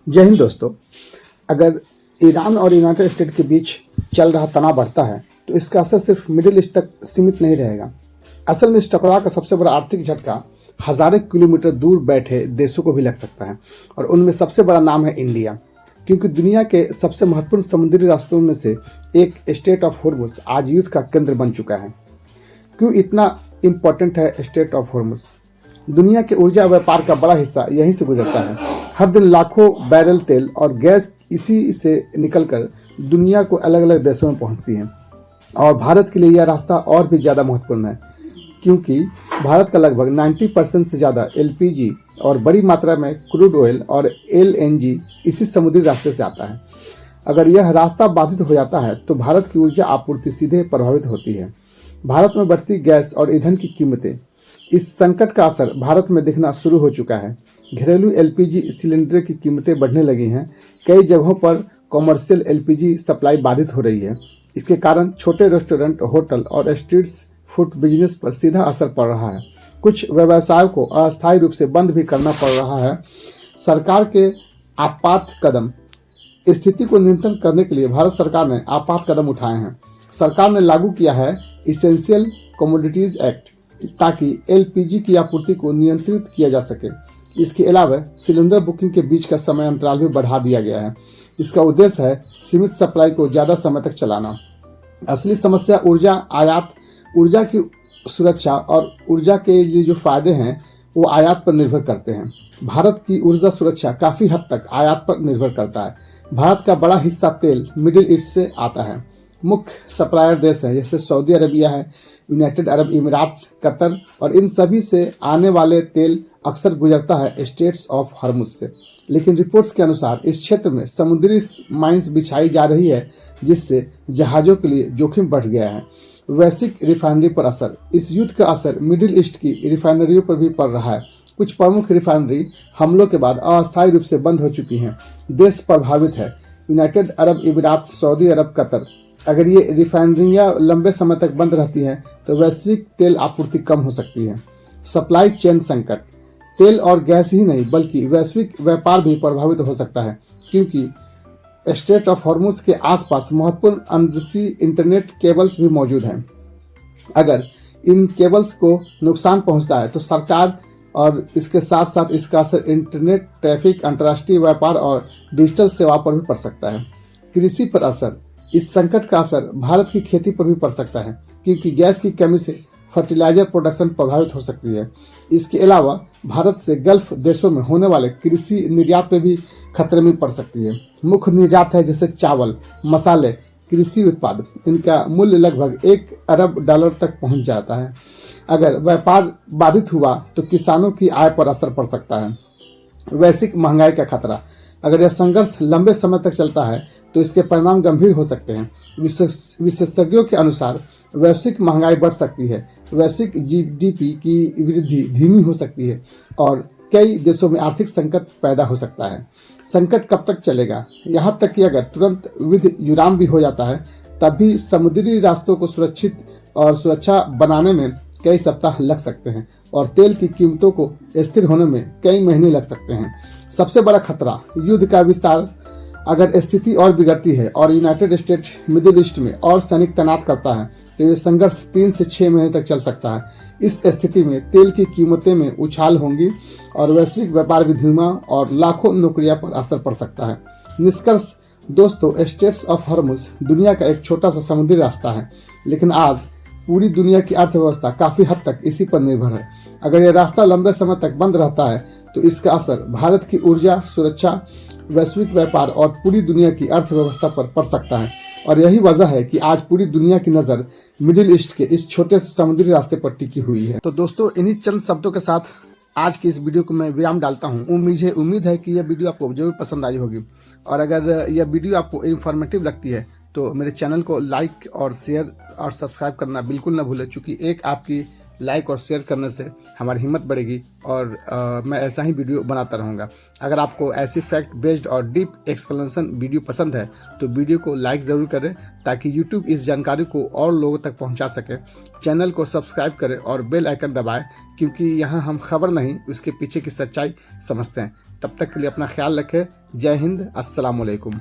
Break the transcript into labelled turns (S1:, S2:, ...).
S1: जय हिंद दोस्तों। अगर ईरान और यूनाइटेड स्टेट के बीच चल रहा तनाव बढ़ता है तो इसका असर सिर्फ मिडिल ईस्ट तक सीमित नहीं रहेगा। असल में इस टकराव का सबसे बड़ा आर्थिक झटका हजारों किलोमीटर दूर बैठे देशों को भी लग सकता है और उनमें सबसे बड़ा नाम है इंडिया, क्योंकि दुनिया के सबसे महत्वपूर्ण समुद्री रास्तों में से एक स्टेट ऑफ हॉर्मुज़ आज युद्ध का केंद्र बन चुका है। क्यों इतना इम्पोर्टेंट है स्टेट ऑफ हॉर्मुज़? दुनिया के ऊर्जा व्यापार का बड़ा हिस्सा यहीं से गुजरता है। हर दिन लाखों बैरल तेल और गैस इसी से निकलकर दुनिया को अलग अलग देशों में पहुंचती है और भारत के लिए यह रास्ता और भी ज़्यादा महत्वपूर्ण है, क्योंकि भारत का लगभग 90% से ज़्यादा एलपीजी और बड़ी मात्रा में क्रूड ऑयल और एलएनजी इसी समुद्री रास्ते से आता है। अगर यह रास्ता बाधित हो जाता है तो भारत की ऊर्जा आपूर्ति सीधे प्रभावित होती है। भारत में बढ़ती गैस और ईंधन की कीमतें, इस संकट का असर भारत में दिखना शुरू हो चुका है। घरेलू एलपीजी सिलेंडर की कीमतें बढ़ने लगी हैं। कई जगहों पर कॉमर्शियल एलपीजी सप्लाई बाधित हो रही है। इसके कारण छोटे रेस्टोरेंट, होटल और स्ट्रीट फूड बिजनेस पर सीधा असर पड़ रहा है। कुछ व्यवसायों को अस्थायी रूप से बंद भी करना पड़ रहा है। सरकार के आपात कदम, स्थिति को नियंत्रण करने के लिए भारत सरकार ने आपात कदम उठाए हैं। सरकार ने लागू किया है इसेंशियल कमोडिटीज एक्ट, ताकि एलपीजी की आपूर्ति को नियंत्रित किया जा सके। इसके अलावा सिलेंडर बुकिंग के बीच का समय अंतराल भी बढ़ा दिया गया है। इसका उद्देश्य है सीमित सप्लाई को ज़्यादा समय तक चलाना। असली समस्या ऊर्जा की सुरक्षा और ऊर्जा के ये जो फायदे हैं वो आयात पर निर्भर करते हैं। भारत की ऊर्जा सुरक्षा काफ़ी हद तक आयात पर निर्भर करता है। भारत का बड़ा हिस्सा तेल मिडिल ईस्ट से आता है। मुख्य सप्लायर देश हैं जैसे सऊदी अरबिया है, यूनाइटेड अरब इमिराट्स, कतर, और इन सभी से आने वाले तेल अक्सर गुजरता है स्टेट्स ऑफ हॉर्मुज़ से। लेकिन रिपोर्ट्स के अनुसार इस क्षेत्र में समुद्री माइंस बिछाई जा रही है, जिससे जहाज़ों के लिए जोखिम बढ़ गया है। वैश्विक रिफाइनरी पर असर, इस युद्ध का असर मिडिल ईस्ट की रिफाइनरियों पर भी पड़ रहा है। कुछ प्रमुख रिफाइनरी हमलों के बाद अस्थायी रूप से बंद हो चुकी हैं। देश प्रभावित है यूनाइटेड अरब इमिराट्स, सऊदी अरब, कतर। अगर ये रिफाइनरियाँ लंबे समय तक बंद रहती हैं तो वैश्विक तेल आपूर्ति कम हो सकती है। सप्लाई चेन संकट, तेल और गैस ही नहीं बल्कि वैश्विक व्यापार भी प्रभावित हो सकता है, क्योंकि स्ट्रेट ऑफ हॉर्मुज़ के आसपास महत्वपूर्ण अंतर्देशीय इंटरनेट केबल्स भी मौजूद हैं। अगर इन केबल्स को नुकसान पहुंचता है तो सरकार और इसके साथ साथ इसका असर इंटरनेट ट्रैफिक, अंतर्राष्ट्रीय व्यापार और डिजिटल सेवा पर भी पड़ सकता है। कृषि पर असर, इस संकट का असर भारत की खेती पर भी पड़ सकता है, क्योंकि गैस की कमी से फर्टिलाइजर प्रोडक्शन प्रभावित हो सकती है। इसके अलावा भारत से गल्फ देशों में होने वाले कृषि निर्यात पे भी खतरे में पड़ सकती है। मुख्य निर्यात है जैसे चावल, मसाले, कृषि उत्पाद, इनका मूल्य लगभग $1 अरब तक पहुंच जाता है। अगर व्यापार बाधित हुआ तो किसानों की आय पर असर पड़ सकता है। वैश्विक महंगाई का खतरा, अगर यह संघर्ष लंबे समय तक चलता है तो इसके परिणाम गंभीर हो सकते हैं। विशेषज्ञों के अनुसार वैश्विक महंगाई बढ़ सकती है, वैश्विक जीडीपी की वृद्धि धीमी हो सकती है और कई देशों में आर्थिक संकट पैदा हो सकता है। संकट कब तक चलेगा? यहाँ तक कि अगर तुरंत युद्ध विराम भी हो जाता है तब भी समुद्री रास्तों को सुरक्षा बनाने में कई सप्ताह लग सकते हैं और तेल की कीमतों को स्थिर होने में कई महीने लग सकते हैं। सबसे बड़ा खतरा, युद्ध का विस्तार। अगर स्थिति और बिगड़ती है और यूनाइटेड स्टेट मिडिल ईस्ट में और सैनिक तैनात करता है तो ये संघर्ष 3 से 6 महीने तक चल सकता है। इस स्थिति में तेल की कीमतें में उछाल होंगी और वैश्विक व्यापार भी धीमा और लाखों नौकरियों पर असर पड़ सकता है। निष्कर्ष दोस्तों, स्टेट्स ऑफ हॉर्मुज़ दुनिया का एक छोटा सा समुद्री रास्ता है, लेकिन आज पूरी दुनिया की अर्थव्यवस्था काफ़ी हद तक इसी पर निर्भर है। अगर यह रास्ता लंबे समय तक बंद रहता है तो इसका असर भारत की ऊर्जा सुरक्षा, वैश्विक व्यापार और पूरी दुनिया की अर्थव्यवस्था पर पड़ सकता है। और यही वजह है कि आज पूरी दुनिया की नज़र मिडिल ईस्ट के इस छोटे से समुद्री रास्ते पर टिकी हुई है। तो दोस्तों, इन्हीं चंद शब्दों के साथ आज की इस वीडियो को मैं विराम डालता हूँ। उम्मीद है कि यह वीडियो आपको जरूर पसंद आई होगी और अगर यह वीडियो आपको इन्फॉर्मेटिव लगती है तो मेरे चैनल को लाइक और शेयर और सब्सक्राइब करना बिल्कुल ना भूलें, क्योंकि एक आपकी लाइक और शेयर करने से हमारी हिम्मत बढ़ेगी और मैं ऐसा ही वीडियो बनाता रहूँगा। अगर आपको ऐसी फैक्ट बेस्ड और डीप एक्सप्लेनेशन वीडियो पसंद है तो वीडियो को लाइक ज़रूर करें ताकि यूट्यूब इस जानकारी को और लोगों तक पहुंचा सके। चैनल को सब्सक्राइब करें और बेल आइकन दबाएं क्योंकि यहाँ हम खबर नहीं उसके पीछे की सच्चाई समझते हैं। तब तक के लिए अपना ख्याल रखें। जय हिंद, अस्सलाम वालेकुम।